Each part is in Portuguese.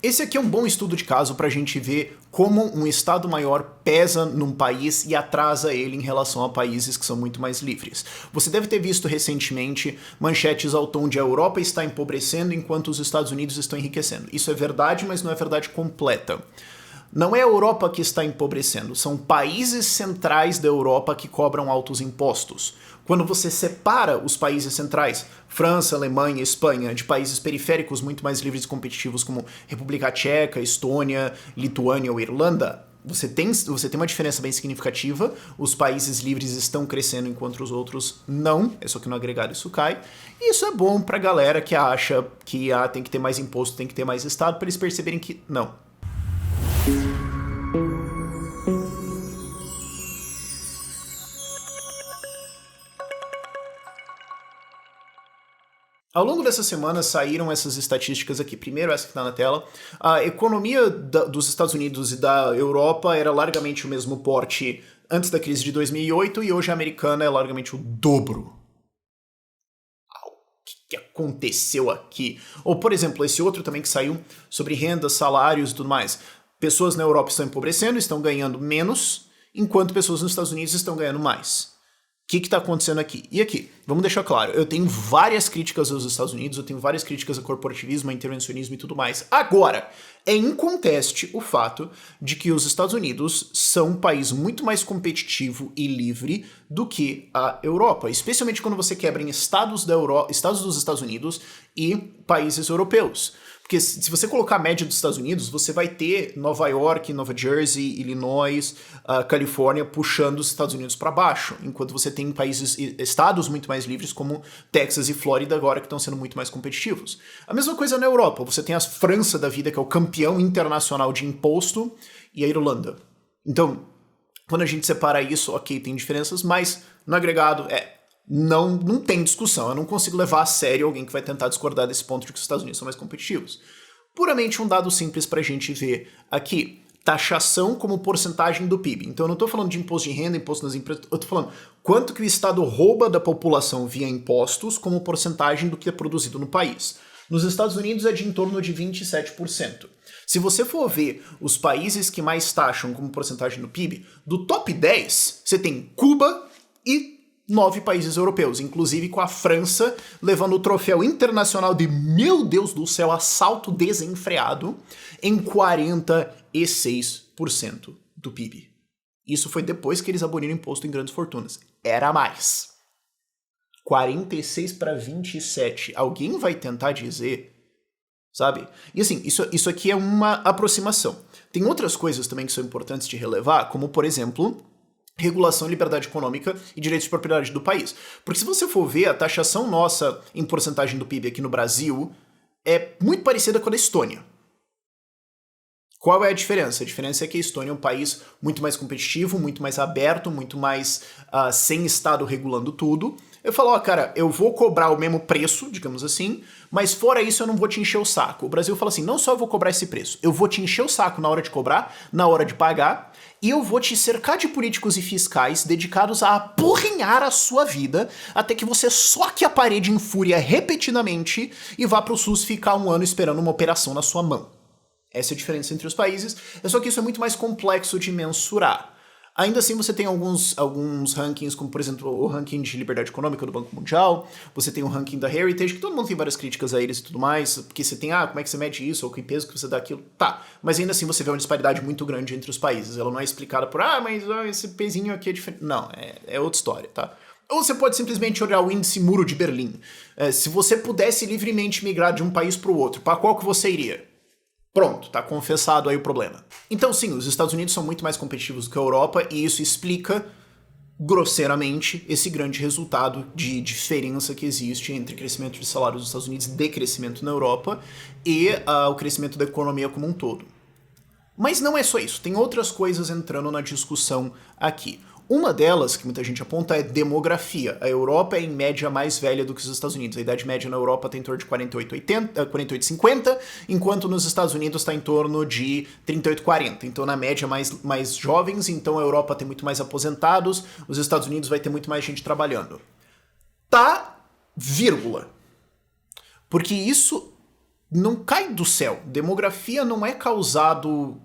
Esse aqui é um bom estudo de caso para a gente ver como um Estado maior pesa num país e atrasa ele em relação a países que são muito mais livres. Você deve ter visto recentemente manchetes ao tom de a Europa está empobrecendo enquanto os Estados Unidos estão enriquecendo. Isso é verdade, mas não é verdade completa. Não é a Europa que está empobrecendo, são países centrais da Europa que cobram altos impostos. Quando você separa os países centrais, França, Alemanha, Espanha, de países periféricos muito mais livres e competitivos como República Tcheca, Estônia, Lituânia ou Irlanda, você tem uma diferença bem significativa. Os países livres estão crescendo enquanto os outros não. É só que no agregado isso cai. E isso é bom pra galera que acha que tem que ter mais imposto, tem que ter mais Estado, para eles perceberem que não. Ao longo dessa semana saíram essas estatísticas aqui. Primeiro essa que está na tela. A economia dos Estados Unidos e da Europa era largamente o mesmo porte antes da crise de 2008 e hoje a americana é largamente o dobro. O que aconteceu aqui? Ou, por exemplo, esse outro também que saiu sobre renda, salários e tudo mais. Pessoas na Europa estão empobrecendo, estão ganhando menos, enquanto pessoas nos Estados Unidos estão ganhando mais. O que está acontecendo aqui? E aqui, vamos deixar claro, eu tenho várias críticas aos Estados Unidos, eu tenho várias críticas a corporativismo, a intervencionismo e tudo mais. Agora, é inconteste o fato de que os Estados Unidos são um país muito mais competitivo e livre do que a Europa, especialmente quando você quebra em estados dos Estados Unidos e países europeus. Porque se você colocar a média dos Estados Unidos, você vai ter Nova York, Nova Jersey, Illinois, Califórnia puxando os Estados Unidos para baixo, enquanto você tem estados muito mais livres como Texas e Flórida agora que estão sendo muito mais competitivos. A mesma coisa na Europa, você tem a França da vida, que é o campeão internacional de imposto, e a Irlanda. Então, quando a gente separa isso, ok, tem diferenças, mas no agregado não tem discussão. Eu não consigo levar a sério alguém que vai tentar discordar desse ponto de que os Estados Unidos são mais competitivos. Puramente um dado simples pra gente ver aqui. Taxação como porcentagem do PIB. Então eu não estou falando de imposto de renda, imposto nas empresas, eu estou falando quanto que o Estado rouba da população via impostos como porcentagem do que é produzido no país. Nos Estados Unidos é de em torno de 27%. Se você for ver os países que mais taxam como porcentagem do PIB, do top 10, você tem Cuba e 9 países europeus, inclusive com a França levando o troféu internacional de, meu Deus do céu, assalto desenfreado em 46% do PIB. Isso foi depois que eles aboliram o imposto em grandes fortunas. Era mais. 46 para 27. Alguém vai tentar dizer, sabe? E assim, isso aqui é uma aproximação. Tem outras coisas também que são importantes de relevar, como, por exemplo, regulação, liberdade econômica e direitos de propriedade do país. Porque se você for ver, a taxação nossa em porcentagem do PIB aqui no Brasil é muito parecida com a da Estônia. Qual é a diferença? A diferença é que a Estônia é um país muito mais competitivo, muito mais aberto, muito mais sem Estado regulando tudo. Eu falo, cara, eu vou cobrar o mesmo preço, digamos assim, mas fora isso eu não vou te encher o saco. O Brasil fala assim, não só eu vou cobrar esse preço, eu vou te encher o saco na hora de cobrar, na hora de pagar, e eu vou te cercar de políticos e fiscais dedicados a apurrinhar a sua vida até que você soque a parede em fúria repetidamente e vá pro SUS ficar um ano esperando uma operação na sua mão. Essa é a diferença entre os países, é só que isso é muito mais complexo de mensurar. Ainda assim, você tem alguns rankings, como por exemplo o ranking de liberdade econômica do Banco Mundial, você tem o ranking da Heritage, que todo mundo tem várias críticas a eles e tudo mais, porque você tem, como é que você mede isso, ou que peso que você dá aquilo, tá. Mas ainda assim você vê uma disparidade muito grande entre os países, ela não é explicada por, mas esse pezinho aqui é diferente. Não, é outra história, tá. Ou você pode simplesmente olhar o índice Muro de Berlim. Se você pudesse livremente migrar de um país para o outro, para qual que você iria? Pronto, tá confessado aí o problema. Então sim, os Estados Unidos são muito mais competitivos do que a Europa e isso explica grosseiramente esse grande resultado de diferença que existe entre crescimento de salários dos Estados Unidos e decrescimento na Europa e o crescimento da economia como um todo. Mas não é só isso, tem outras coisas entrando na discussão aqui. Uma delas, que muita gente aponta, é demografia. A Europa é, em média, mais velha do que os Estados Unidos. A idade média na Europa está em torno de 48,50, enquanto nos Estados Unidos está em torno de 38,40. Então, na média, mais jovens. Então, a Europa tem muito mais aposentados. Os Estados Unidos vai ter muito mais gente trabalhando. Tá, vírgula. Porque isso não cai do céu. Demografia não é causado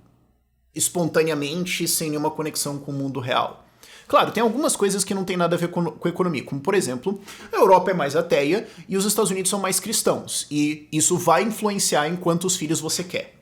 espontaneamente, sem nenhuma conexão com o mundo real. Claro, tem algumas coisas que não tem nada a ver com economia, como, por exemplo, a Europa é mais ateia e os Estados Unidos são mais cristãos, e isso vai influenciar em quantos filhos você quer.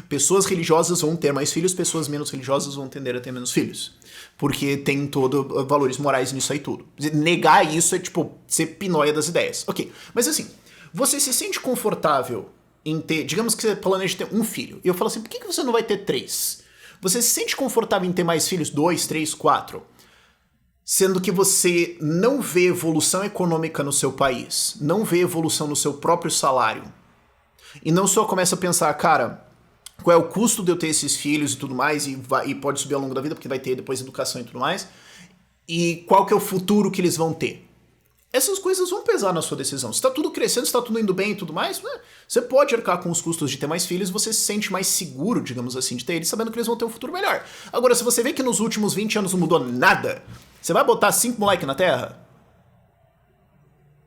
Pessoas religiosas vão ter mais filhos, pessoas menos religiosas vão tender a ter menos filhos. Porque tem todo valores morais nisso aí tudo. Negar isso é, tipo, ser pinóia das ideias. Ok, mas assim, você se sente confortável em ter, digamos que você planeja ter um filho, e eu falo assim, por que você não vai ter 3? Você se sente confortável em ter mais filhos? 2, 3, 4? Sendo que você não vê evolução econômica no seu país, não vê evolução no seu próprio salário, e não só começa a pensar, cara, qual é o custo de eu ter esses filhos e tudo mais, e pode subir ao longo da vida, porque vai ter depois educação e tudo mais, e qual que é o futuro que eles vão ter. Essas coisas vão pesar na sua decisão. Se está tudo crescendo, se está tudo indo bem e tudo mais, você pode arcar com os custos de ter mais filhos, você se sente mais seguro, digamos assim, de ter eles, sabendo que eles vão ter um futuro melhor. Agora, se você vê que nos últimos 20 anos não mudou nada, você vai botar 5 moleques na Terra?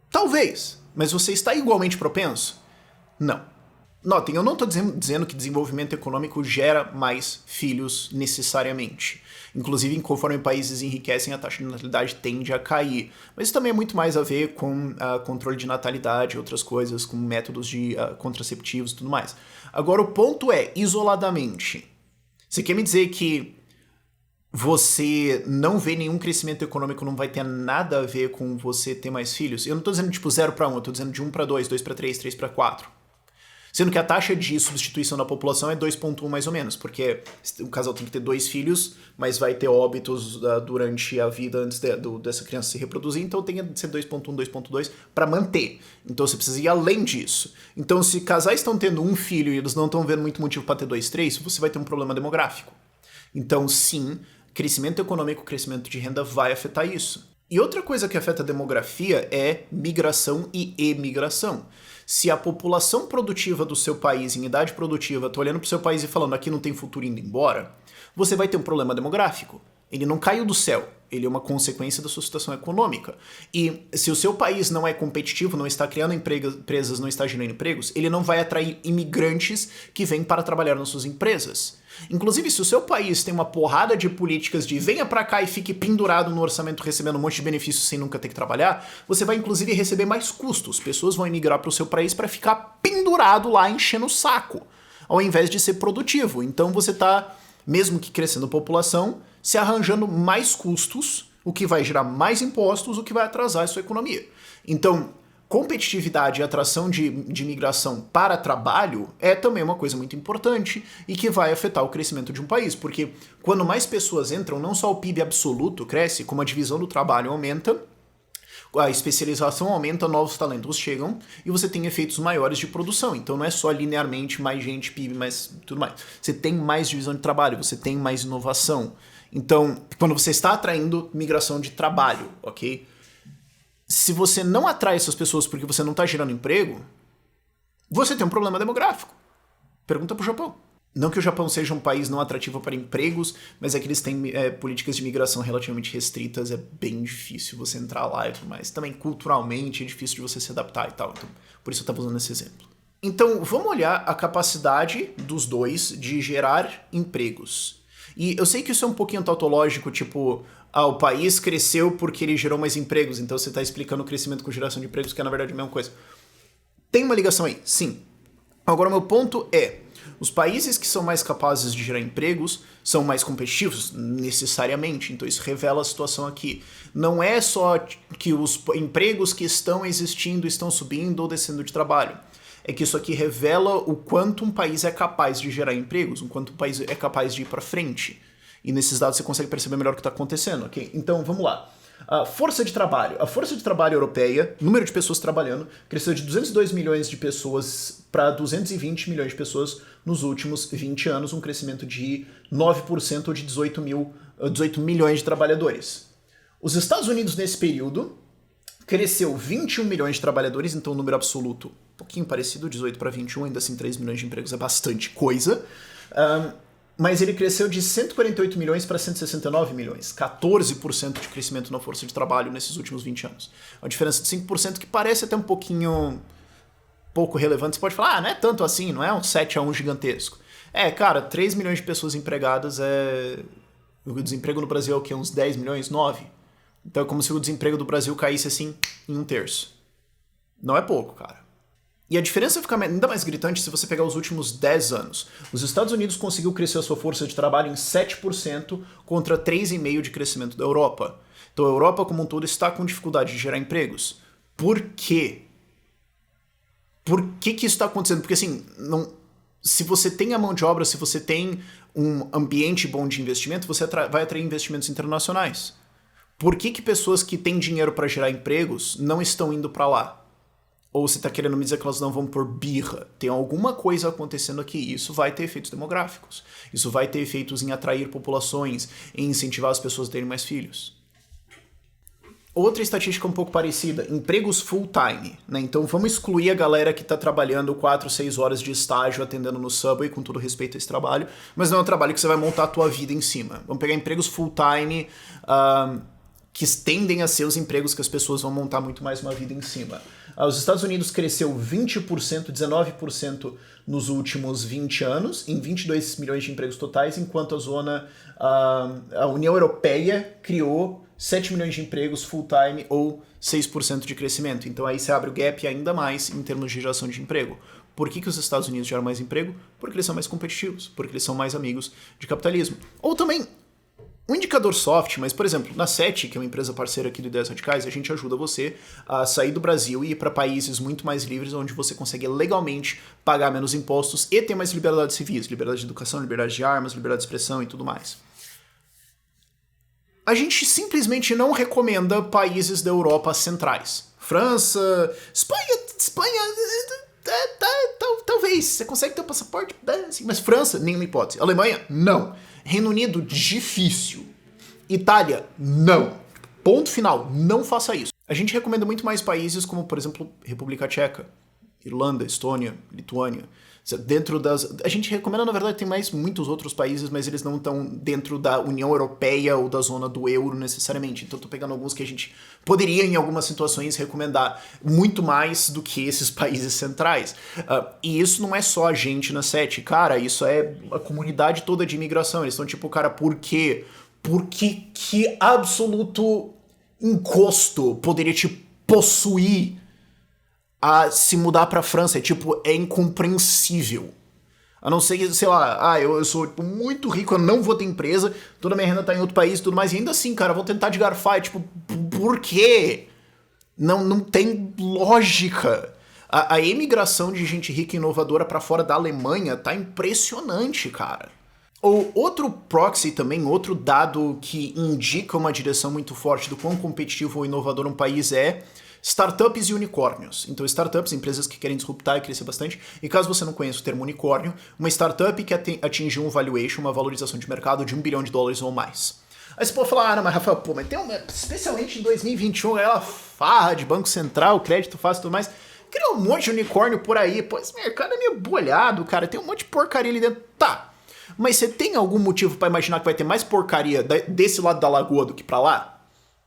Talvez, mas você está igualmente propenso? Não. Notem, eu não estou dizendo que desenvolvimento econômico gera mais filhos necessariamente. Inclusive, conforme países enriquecem, a taxa de natalidade tende a cair. Mas isso também é muito mais a ver com controle de natalidade, outras coisas, com métodos de contraceptivos e tudo mais. Agora, o ponto é, isoladamente, você quer me dizer que você não vê nenhum crescimento econômico, não vai ter nada a ver com você ter mais filhos? Eu não estou dizendo tipo 0 para 1, eu estou dizendo de 1 para 2, 2 para 3, 3 para 4. Sendo que a taxa de substituição da população é 2,1 mais ou menos, porque o casal tem que ter 2 filhos, mas vai ter óbitos durante a vida antes dessa criança se reproduzir, então tem que ser 2,1, 2,2 para manter. Então você precisa ir além disso. Então se casais estão tendo um filho e eles não estão vendo muito motivo para ter 2, 3, você vai ter um problema demográfico. Então sim, crescimento econômico, crescimento de renda vai afetar isso. E outra coisa que afeta a demografia é migração e emigração. Se a população produtiva do seu país, em idade produtiva, está olhando para o seu país e falando aqui não tem futuro indo embora, você vai ter um problema demográfico. Ele não caiu do céu, ele é uma consequência da sua situação econômica. E se o seu país não é competitivo, não está criando empresas, não está gerando empregos, ele não vai atrair imigrantes que vêm para trabalhar nas suas empresas. Inclusive, se o seu país tem uma porrada de políticas de venha pra cá e fique pendurado no orçamento recebendo um monte de benefícios sem nunca ter que trabalhar, você vai inclusive receber mais custos. Pessoas vão emigrar pro seu país para ficar pendurado lá enchendo o saco, ao invés de ser produtivo. Então você tá, mesmo que crescendo a população, se arranjando mais custos, o que vai gerar mais impostos, o que vai atrasar a sua economia. Então, competitividade e atração de imigração para trabalho é também uma coisa muito importante e que vai afetar o crescimento de um país, porque quando mais pessoas entram, não só o PIB absoluto cresce, como a divisão do trabalho aumenta, a especialização aumenta, novos talentos chegam e você tem efeitos maiores de produção. Então não é só linearmente mais gente, PIB, mais tudo mais. Você tem mais divisão de trabalho, você tem mais inovação. Então, quando você está atraindo migração de trabalho, ok? Se você não atrai essas pessoas porque você não está gerando emprego, você tem um problema demográfico. Pergunta pro Japão. Não que o Japão seja um país não atrativo para empregos, mas é que eles têm políticas de migração relativamente restritas, é bem difícil você entrar lá e tudo mais. Também culturalmente é difícil de você se adaptar e tal, então por isso eu estava usando esse exemplo. Então vamos olhar a capacidade dos dois de gerar empregos. E eu sei que isso é um pouquinho tautológico, tipo, o país cresceu porque ele gerou mais empregos, então você está explicando o crescimento com geração de empregos, que é na verdade a mesma coisa. Tem uma ligação aí, sim. Agora o meu ponto é, os países que são mais capazes de gerar empregos são mais competitivos, necessariamente, então isso revela a situação aqui. Não é só que os empregos que estão existindo estão subindo ou descendo de trabalho. É que isso aqui revela o quanto um país é capaz de gerar empregos, o quanto um país é capaz de ir para frente. E nesses dados você consegue perceber melhor o que está acontecendo, ok? Então, vamos lá. A força de trabalho. A força de trabalho europeia, número de pessoas trabalhando, cresceu de 202 milhões de pessoas para 220 milhões de pessoas nos últimos 20 anos, um crescimento de 9% ou de 18 milhões de trabalhadores. Os Estados Unidos, nesse período, cresceu 21 milhões de trabalhadores, então o número absoluto um pouquinho parecido, 18 para 21, ainda assim 3 milhões de empregos é bastante coisa. Mas ele cresceu de 148 milhões para 169 milhões, 14% de crescimento na força de trabalho nesses últimos 20 anos. Uma diferença de 5% que parece até um pouquinho pouco relevante, você pode falar, não é tanto assim, não é um 7-1 gigantesco. Cara, 3 milhões de pessoas empregadas O desemprego no Brasil é o quê? Uns 10 milhões? 9? Então é como se o desemprego do Brasil caísse assim em 1/3. Não é pouco, cara. E a diferença fica ainda mais gritante se você pegar os últimos 10 anos. Os Estados Unidos conseguiu crescer a sua força de trabalho em 7% contra 3,5% de crescimento da Europa. Então a Europa como um todo está com dificuldade de gerar empregos. Por quê? Por que isso está acontecendo? Porque assim, se você tem a mão de obra, se você tem um ambiente bom de investimento, você vai atrair investimentos internacionais. Por que pessoas que têm dinheiro para gerar empregos não estão indo para lá? Ou você está querendo me dizer que elas não vão por birra? Tem alguma coisa acontecendo aqui. Isso vai ter efeitos demográficos. Isso vai ter efeitos em atrair populações, em incentivar as pessoas a terem mais filhos. Outra estatística um pouco parecida, empregos full-time, né? Então vamos excluir a galera que está trabalhando 4, 6 horas de estágio atendendo no Subway, com todo respeito a esse trabalho, mas não é um trabalho que você vai montar a tua vida em cima. Vamos pegar empregos full-time, que tendem a ser os empregos que as pessoas vão montar muito mais uma vida em cima. Os Estados Unidos cresceu 20%, 19% nos últimos 20 anos, em 22 milhões de empregos totais, enquanto a União Europeia criou 7 milhões de empregos full-time ou 6% de crescimento. Então aí você abre o gap ainda mais em termos de geração de emprego. Por que os Estados Unidos geram mais emprego? Porque eles são mais competitivos, porque eles são mais amigos de capitalismo. Ou também, um indicador soft, mas, por exemplo, na SET, que é uma empresa parceira aqui do Ideias Radicais, a gente ajuda você a sair do Brasil e ir para países muito mais livres, onde você consegue legalmente pagar menos impostos e ter mais liberdades civis, liberdade de educação, liberdade de armas, liberdade de expressão e tudo mais. A gente simplesmente não recomenda países da Europa centrais. França, Espanha, talvez. Você consegue ter um passaporte, mas França, nenhuma hipótese. Alemanha, não. Reino Unido, difícil. Itália, não. Ponto final, não faça isso. A gente recomenda muito mais países como, por exemplo, República Tcheca, Irlanda, Estônia, Lituânia. A gente recomenda, na verdade, tem muitos outros países, mas eles não estão dentro da União Europeia ou da zona do euro necessariamente. Então eu tô pegando alguns que a gente poderia, em algumas situações, recomendar muito mais do que esses países centrais. E isso não é só a gente na SET, cara, isso é a comunidade toda de imigração. Eles estão tipo, cara, por quê? Por que absoluto encosto poderia te possuir a se mudar pra França? É incompreensível. A não ser que, sei lá, eu sou muito rico, eu não vou ter empresa, toda minha renda tá em outro país e tudo mais, e ainda assim, cara, eu vou tentar de garfar. Por quê? Não tem lógica. A emigração de gente rica e inovadora pra fora da Alemanha tá impressionante, cara. Ou outro proxy também, outro dado que indica uma direção muito forte do quão competitivo ou inovador um país é startups e unicórnios. Então, startups, empresas que querem disruptar e crescer bastante. E caso você não conheça o termo unicórnio, uma startup que atingiu um valuation, uma valorização de mercado de $1 bilhão ou mais. Aí você pode falar, não, mas Rafael, mas tem especialmente em 2021, ela farra de Banco Central, crédito fácil e tudo mais. Criou um monte de unicórnio por aí. Pô, esse mercado é meio bolhado, cara. Tem um monte de porcaria ali dentro. Tá. Mas você tem algum motivo para imaginar que vai ter mais porcaria desse lado da lagoa do que pra lá?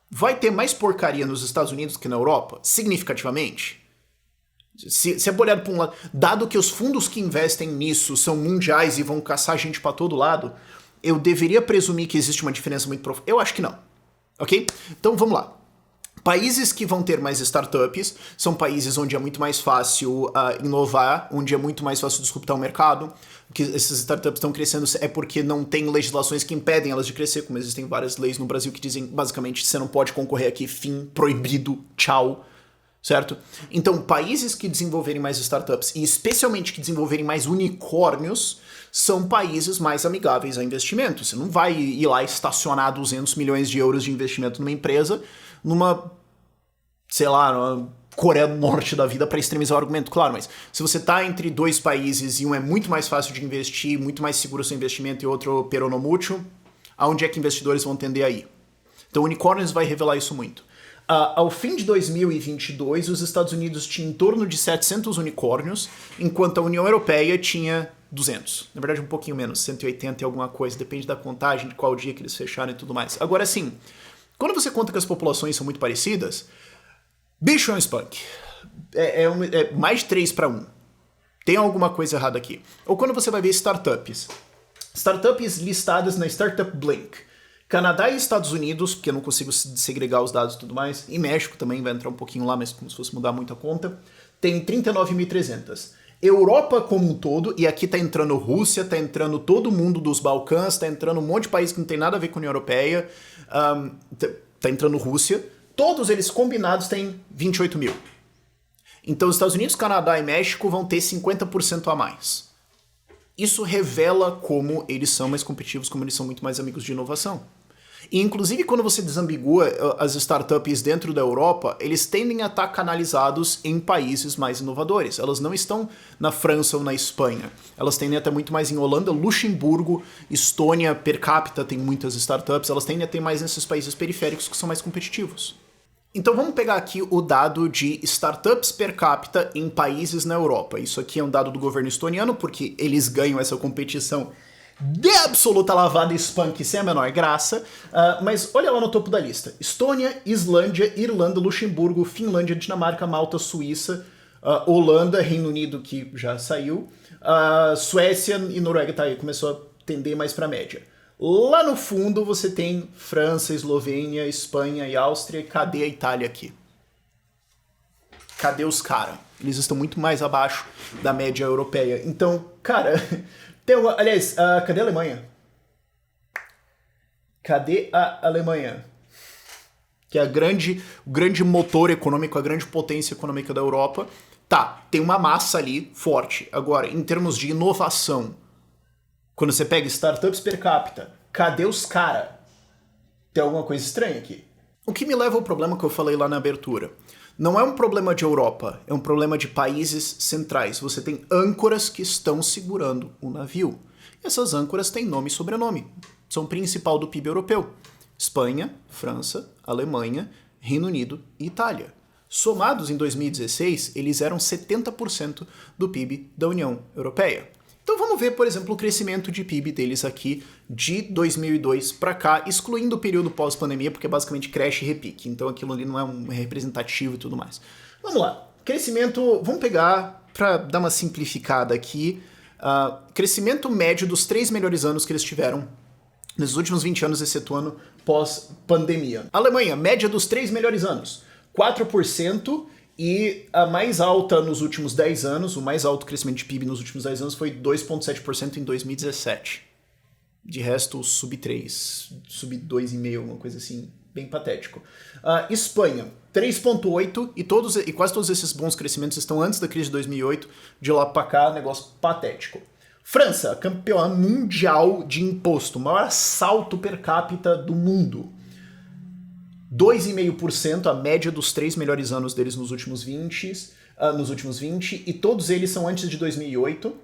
Vai ter mais porcaria nos Estados Unidos que na Europa? Significativamente? Se é bolhado por um lado, dado que os fundos que investem nisso são mundiais e vão caçar gente pra todo lado, eu deveria presumir que existe uma diferença muito profunda. Eu acho que não. Ok? Então vamos lá. Países que vão ter mais startups são países onde é muito mais fácil inovar, onde é muito mais fácil disruptar o mercado. Que essas startups estão crescendo é porque não tem legislações que impedem elas de crescer, como existem várias leis no Brasil que dizem, basicamente, você não pode concorrer aqui, fim, proibido, tchau, certo? Então, países que desenvolverem mais startups, e especialmente que desenvolverem mais unicórnios, são países mais amigáveis a investimento. Você não vai ir lá estacionar 200 milhões de euros de investimento numa empresa, numa Coreia do Norte da vida para extremizar o argumento, claro, mas se você tá entre dois países e um é muito mais fácil de investir, muito mais seguro o seu investimento e outro peronomútil, aonde é que investidores vão tender a ir? Então, unicórnios vai revelar isso muito. Ao fim de 2022, os Estados Unidos tinham em torno de 700 unicórnios, enquanto a União Europeia tinha 200. Na verdade, um pouquinho menos, 180 e alguma coisa, depende da contagem, de qual dia que eles fecharam e tudo mais. Agora, sim, quando você conta que as populações são muito parecidas, bicho é um spunk. É mais de 3 para 1. Tem alguma coisa errada aqui. Ou quando você vai ver startups. Startups listadas na Startup Blink. Canadá e Estados Unidos, porque eu não consigo segregar os dados e tudo mais. E México também vai entrar um pouquinho lá, mas como se fosse mudar muito a conta. Tem 39.300. Europa como um todo, e aqui tá entrando Rússia, tá entrando todo mundo dos Balcãs, tá entrando um monte de país que não tem nada a ver com a União Europeia, tá entrando Rússia. Todos eles combinados têm 28 mil. Então os Estados Unidos, Canadá e México vão ter 50% a mais. Isso revela como eles são mais competitivos, como eles são muito mais amigos de inovação. E inclusive quando você desambigua as startups dentro da Europa, eles tendem a estar canalizados em países mais inovadores. Elas não estão na França ou na Espanha. Elas tendem a estar muito mais em Holanda, Luxemburgo, Estônia, per capita tem muitas startups. Elas tendem a ter mais nesses países periféricos que são mais competitivos. Então vamos pegar aqui o dado de startups per capita em países na Europa. Isso aqui é um dado do governo estoniano, porque eles ganham essa competição de absoluta lavada e spunk sem a menor graça, mas olha lá no topo da lista. Estônia, Islândia, Irlanda, Luxemburgo, Finlândia, Dinamarca, Malta, Suíça, Holanda, Reino Unido, que já saiu, Suécia e Noruega, tá aí, começou a tender mais pra média. Lá no fundo você tem França, Eslovênia, Espanha e Áustria. Cadê a Itália aqui? Cadê os caras? Eles estão muito mais abaixo da média europeia. Então, cara... aliás, cadê a Alemanha? Cadê a Alemanha? Que é o grande motor econômico, a grande potência econômica da Europa. Tá, tem uma massa ali forte. Agora, em termos de inovação, quando você pega startups per capita, cadê os caras? Tem alguma coisa estranha aqui. O que me leva ao problema que eu falei lá na abertura. Não é um problema de Europa, é um problema de países centrais. Você tem âncoras que estão segurando o navio. Essas âncoras têm nome e sobrenome. São o principal do PIB europeu. Espanha, França, Alemanha, Reino Unido e Itália. Somados em 2016, eles eram 70% do PIB da União Europeia. Então vamos ver, por exemplo, o crescimento de PIB deles aqui de 2002 para cá, excluindo o período pós-pandemia, porque basicamente cresce e repique. Então aquilo ali não é um representativo e tudo mais. Vamos lá. Crescimento, vamos pegar, para dar uma simplificada aqui, crescimento médio dos 3 melhores anos que eles tiveram nos últimos 20 anos, excetuando pós-pandemia. Alemanha, média dos 3 melhores anos, 4%. E a mais alta nos últimos 10 anos, o mais alto crescimento de PIB nos últimos 10 anos foi 2,7% em 2017. De resto, sub 3, sub 2,5, uma coisa assim, bem patético. Espanha, 3,8% e quase todos esses bons crescimentos estão antes da crise de 2008, de lá pra cá, negócio patético. França, campeã mundial de imposto, maior assalto per capita do mundo. 2,5% a média dos 3 melhores anos deles nos últimos 20, e todos eles são antes de 2008,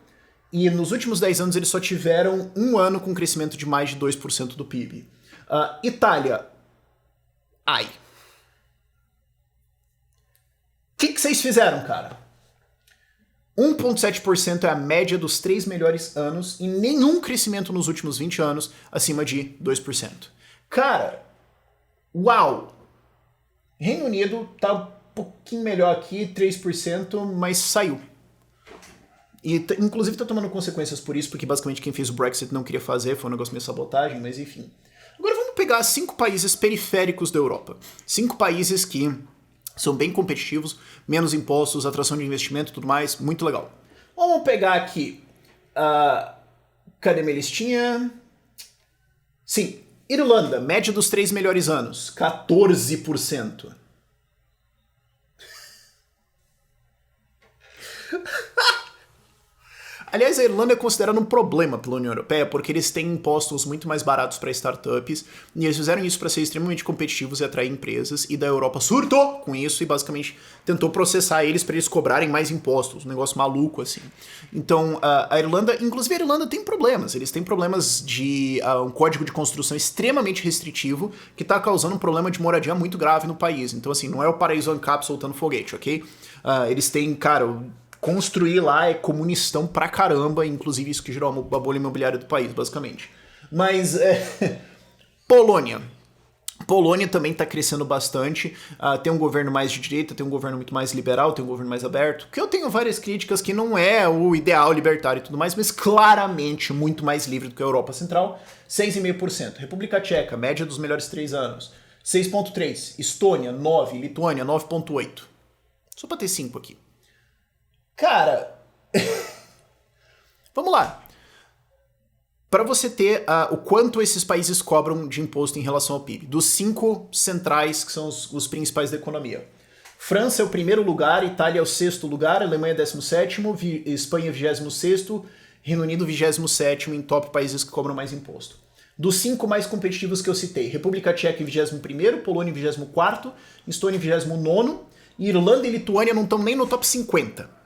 e nos últimos 10 anos eles só tiveram um ano com crescimento de mais de 2% do PIB. Itália, ai. O que vocês fizeram, cara? 1,7% é a média dos 3 melhores anos e nenhum crescimento nos últimos 20 anos acima de 2%. Cara... Uau! Reino Unido tá um pouquinho melhor aqui, 3%, mas saiu. E inclusive tá tomando consequências por isso, porque basicamente quem fez o Brexit não queria fazer, foi um negócio meio sabotagem, mas enfim. Agora vamos pegar 5 países periféricos da Europa. 5 países que são bem competitivos, menos impostos, atração de investimento e tudo mais, muito legal. Vamos pegar aqui... cadê minha listinha? Sim. Irlanda, média dos 3 melhores anos, 14%. Aliás, a Irlanda é considerada um problema pela União Europeia porque eles têm impostos muito mais baratos para startups e eles fizeram isso para ser extremamente competitivos e atrair empresas, e da Europa surtou com isso e basicamente tentou processar eles para eles cobrarem mais impostos, um negócio maluco assim. Então a Irlanda, inclusive a Irlanda tem problemas, eles têm problemas de um código de construção extremamente restritivo que está causando um problema de moradia muito grave no país. Então assim, não é o paraíso ANCAP soltando foguete, ok? Eles têm, cara... Construir lá é comunistão pra caramba, inclusive isso que gerou a bolha imobiliária do país, basicamente. Mas, Polônia. Polônia também está crescendo bastante, tem um governo mais de direita, tem um governo muito mais liberal, tem um governo mais aberto, que eu tenho várias críticas que não é o ideal libertário e tudo mais, mas claramente muito mais livre do que a Europa Central, 6,5%. República Tcheca, média dos melhores 3 anos, 6,3%. Estônia, 9%. Lituânia, 9,8%. Só para ter 5 aqui. Cara, vamos lá. Para você ter o quanto esses países cobram de imposto em relação ao PIB. Dos 5 centrais, que são os principais da economia. França é o primeiro lugar, Itália é o 6º lugar, Alemanha é 17º, Espanha é 26º, Reino Unido 27º em top países que cobram mais imposto. Dos 5 mais competitivos que eu citei, República Tcheca em 21º, Polônia em 24º, Estônia em 29º, e Irlanda e Lituânia não estão nem no top 50.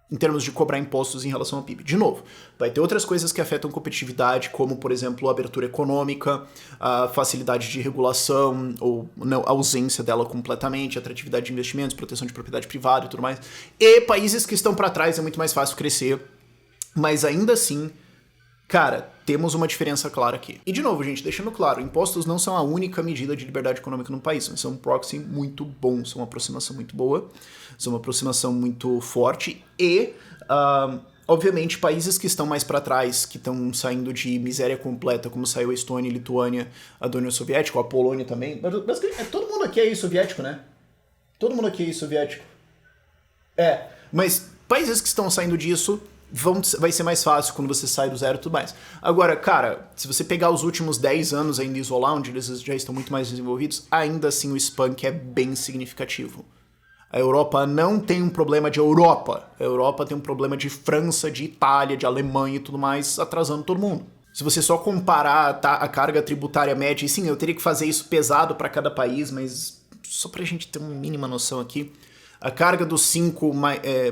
Em termos de cobrar impostos em relação ao PIB. De novo, vai ter outras coisas que afetam competitividade, como, por exemplo, a abertura econômica, a facilidade de regulação, ou não, a ausência dela completamente, atratividade de investimentos, proteção de propriedade privada e tudo mais. E países que estão para trás é muito mais fácil crescer, mas ainda assim, cara, temos uma diferença clara aqui. E de novo, gente, deixando claro, impostos não são a única medida de liberdade econômica no país, mas são um proxy muito bom, são uma aproximação muito boa, são uma aproximação muito forte e, obviamente, países que estão mais para trás, que estão saindo de miséria completa, como saiu a Estônia e Lituânia da União Soviética, a Polônia também, basicamente, todo mundo aqui é ex-soviético, né? Todo mundo aqui é ex-soviético. Mas países que estão saindo disso vai ser mais fácil quando você sai do zero e tudo mais. Agora, cara, se você pegar os últimos 10 anos ainda isolar, onde eles já estão muito mais desenvolvidos, ainda assim o spunk é bem significativo. A Europa não tem um problema de Europa. A Europa tem um problema de França, de Itália, de Alemanha e tudo mais, atrasando todo mundo. Se você só comparar a carga tributária média, e sim, eu teria que fazer isso pesado para cada país, mas só pra gente ter uma mínima noção aqui, a carga dos 5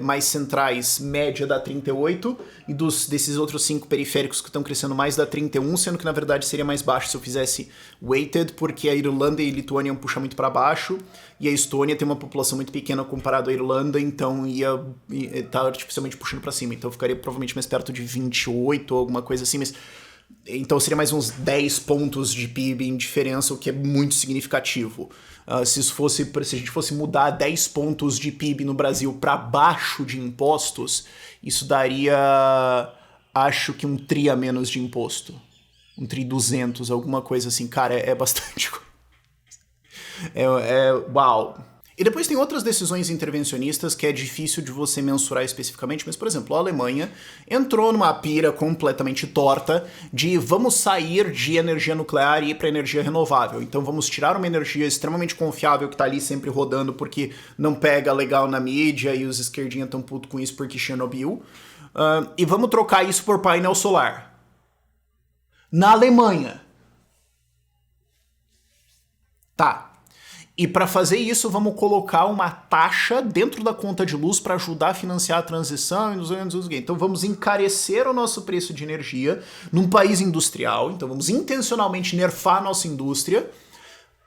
mais centrais média dá 38, e desses outros 5 periféricos que estão crescendo mais dá 31, sendo que na verdade seria mais baixo se eu fizesse weighted, porque a Irlanda e a Lituânia iam puxar muito para baixo, e a Estônia tem uma população muito pequena comparado à Irlanda, então ia estar artificialmente puxando para cima, então eu ficaria provavelmente mais perto de 28 ou alguma coisa assim, mas então seria mais uns 10 pontos de PIB em diferença, o que é muito significativo. Se a gente fosse mudar 10 pontos de PIB no Brasil para baixo de impostos, isso daria, acho que 1 tri a menos de imposto. 1 tri 200, alguma coisa assim. Cara, é bastante. Uau. E depois tem outras decisões intervencionistas que é difícil de você mensurar especificamente, mas, por exemplo, a Alemanha entrou numa pira completamente torta de vamos sair de energia nuclear e ir para energia renovável. Então vamos tirar uma energia extremamente confiável que está ali sempre rodando porque não pega legal na mídia e os esquerdinhas estão putos com isso porque Chernobyl, e vamos trocar isso por painel solar. Na Alemanha. Tá. E para fazer isso, vamos colocar uma taxa dentro da conta de luz para ajudar a financiar a transição e nos anos. Então vamos encarecer o nosso preço de energia num país industrial. Então vamos intencionalmente nerfar a nossa indústria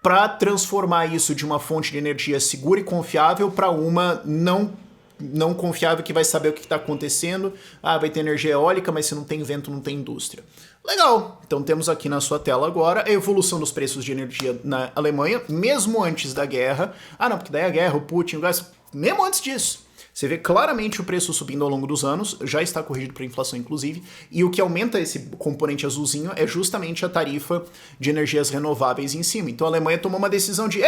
para transformar isso de uma fonte de energia segura e confiável para uma não confiável que vai saber o que está acontecendo. Vai ter energia eólica, mas se não tem vento, não tem indústria. Legal! Então temos aqui na sua tela agora a evolução dos preços de energia na Alemanha, mesmo antes da guerra. Não, porque daí a guerra, o Putin, o gás... Mesmo antes disso. Você vê claramente o preço subindo ao longo dos anos, já está corrigido para inflação inclusive, e o que aumenta esse componente azulzinho é justamente a tarifa de energias renováveis em cima. Então a Alemanha tomou uma decisão de,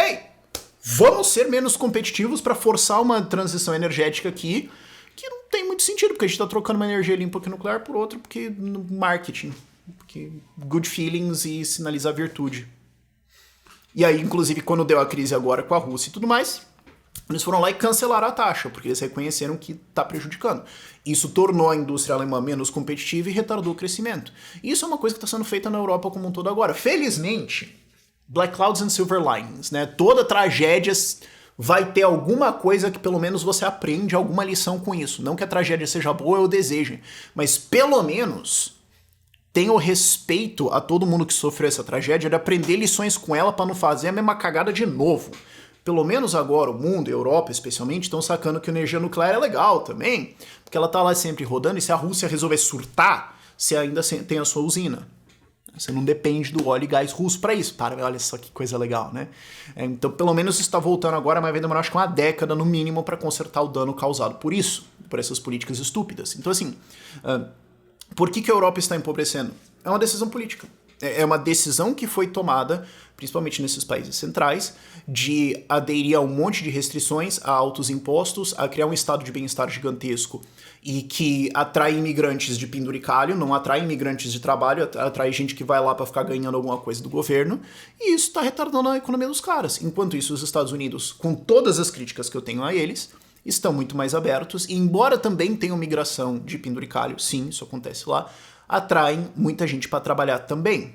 vamos ser menos competitivos para forçar uma transição energética aqui, que não tem muito sentido, porque a gente está trocando uma energia limpa aqui nuclear por outra, porque no marketing, porque good feelings e sinalizar virtude. E aí, inclusive, quando deu a crise agora com a Rússia e tudo mais, eles foram lá e cancelaram a taxa, porque eles reconheceram que está prejudicando. Isso tornou a indústria alemã menos competitiva e retardou o crescimento. E isso é uma coisa que está sendo feita na Europa como um todo agora. Felizmente, Black Clouds and Silver Linings, né? Toda tragédia vai ter alguma coisa que pelo menos você aprende alguma lição com isso. Não que a tragédia seja boa ou desejem, mas pelo menos tenha o respeito a todo mundo que sofreu essa tragédia de aprender lições com ela para não fazer a mesma cagada de novo. Pelo menos agora o mundo, a Europa especialmente, estão sacando que a energia nuclear é legal também, porque ela tá lá sempre rodando e se a Rússia resolver surtar, você ainda tem a sua usina. Você não depende do óleo e gás russo para isso. Para, olha só que coisa legal, né? Então, pelo menos isso está voltando agora, mas vai demorar acho que uma década no mínimo para consertar o dano causado por isso, por essas políticas estúpidas. Então, assim, por que a Europa está empobrecendo? É uma decisão política. É uma decisão que foi tomada, principalmente nesses países centrais, de aderir a um monte de restrições, a altos impostos, a criar um estado de bem-estar gigantesco e que atrai imigrantes de penduricalho, não atrai imigrantes de trabalho, atrai gente que vai lá para ficar ganhando alguma coisa do governo, e isso está retardando a economia dos caras. Enquanto isso, os Estados Unidos, com todas as críticas que eu tenho a eles, estão muito mais abertos, e embora também tenham migração de penduricalho, sim, isso acontece lá, atraem muita gente para trabalhar também.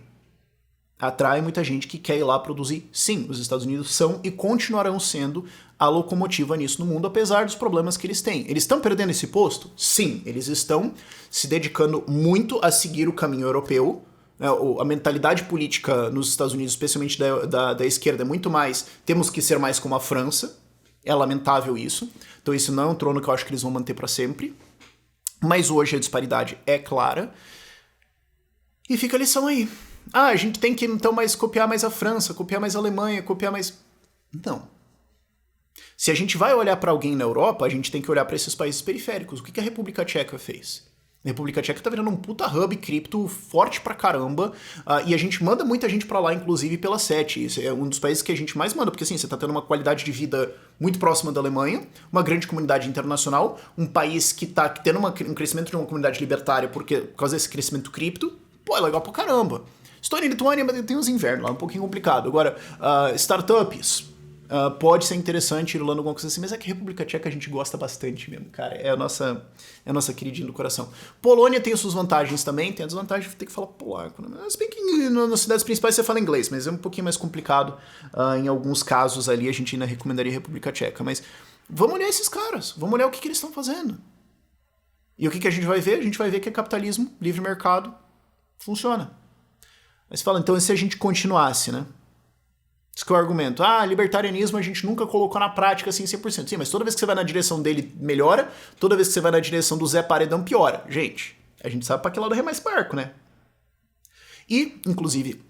Atrai muita gente que quer ir lá produzir. Sim, os Estados Unidos são e continuarão sendo a locomotiva nisso no mundo, apesar dos problemas que eles têm. Eles estão perdendo esse posto? Sim, eles estão se dedicando muito a seguir o caminho europeu. A mentalidade política nos Estados Unidos, especialmente da esquerda, é muito mais temos que ser mais como a França. É lamentável isso. Então isso não é um trono que eu acho que eles vão manter para sempre. Mas hoje a disparidade é clara. E fica a lição aí. A gente tem que então mais copiar mais a França, copiar mais a Alemanha, copiar mais... Não. Se a gente vai olhar para alguém na Europa, a gente tem que olhar para esses países periféricos. O que a República Tcheca fez? A República Tcheca tá virando um puta hub cripto forte pra caramba, e a gente manda muita gente pra lá, inclusive pela SET. Esse é um dos países que a gente mais manda, porque assim, você tá tendo uma qualidade de vida muito próxima da Alemanha, uma grande comunidade internacional, um país que tá tendo um crescimento de uma comunidade libertária por causa desse crescimento cripto. Pô, é legal pra caramba. Estônia e Lituânia, mas tem os invernos lá, um pouquinho complicado. Agora, startups, pode ser interessante ir lá alguma coisa assim, mas é que a República Tcheca a gente gosta bastante mesmo, cara. É a nossa queridinha do coração. Polônia tem as suas vantagens também, tem a desvantagem de ter que falar polaco, né? Se bem que nas cidades principais você fala inglês, mas é um pouquinho mais complicado. Em alguns casos ali a gente ainda recomendaria a República Tcheca, mas vamos olhar esses caras, vamos olhar o que eles estão fazendo. E o que a gente vai ver? A gente vai ver que é capitalismo, livre mercado, funciona. Mas fala, então, e se a gente continuasse, né? Isso que é o argumento. Libertarianismo a gente nunca colocou na prática assim 100%. Sim, mas toda vez que você vai na direção dele, melhora. Toda vez que você vai na direção do Zé Paredão, piora. Gente, a gente sabe pra que lado é mais barco, né? E, inclusive,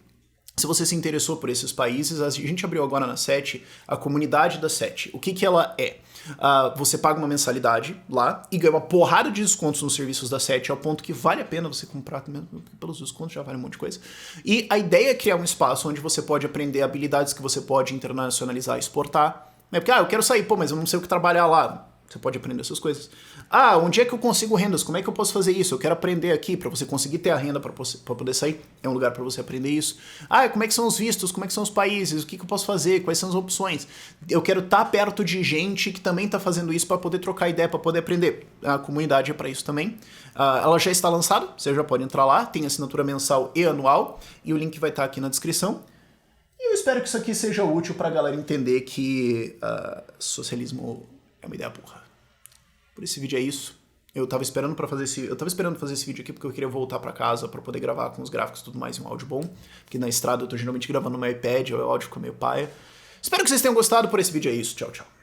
se você se interessou por esses países, a gente abriu agora na SET a comunidade da SET. O que ela é? Você paga uma mensalidade lá e ganha uma porrada de descontos nos serviços da SET, ao ponto que vale a pena você comprar, pelos descontos já vale um monte de coisa. E a ideia é criar um espaço onde você pode aprender habilidades que você pode internacionalizar e exportar. Porque, eu quero sair, mas eu não sei o que trabalhar lá. Você pode aprender essas coisas. Onde é que eu consigo rendas? Como é que eu posso fazer isso? Eu quero aprender aqui para você conseguir ter a renda para poder sair. É um lugar para você aprender isso. Como é que são os vistos? Como é que são os países? O que eu posso fazer? Quais são as opções? Eu quero estar perto de gente que também está fazendo isso para poder trocar ideia, para poder aprender. A comunidade é para isso também. Ela já está lançada, você já pode entrar lá. Tem assinatura mensal e anual. E o link vai estar aqui na descrição. E eu espero que isso aqui seja útil para a galera entender que socialismo é uma ideia burra. Por esse vídeo é isso. Eu tava esperando fazer esse vídeo aqui porque eu queria voltar pra casa pra poder gravar com os gráficos e tudo mais e um áudio bom. Porque na estrada eu tô geralmente gravando no meu iPad, o áudio fica meio paia. Espero que vocês tenham gostado. Por esse vídeo é isso. Tchau, tchau.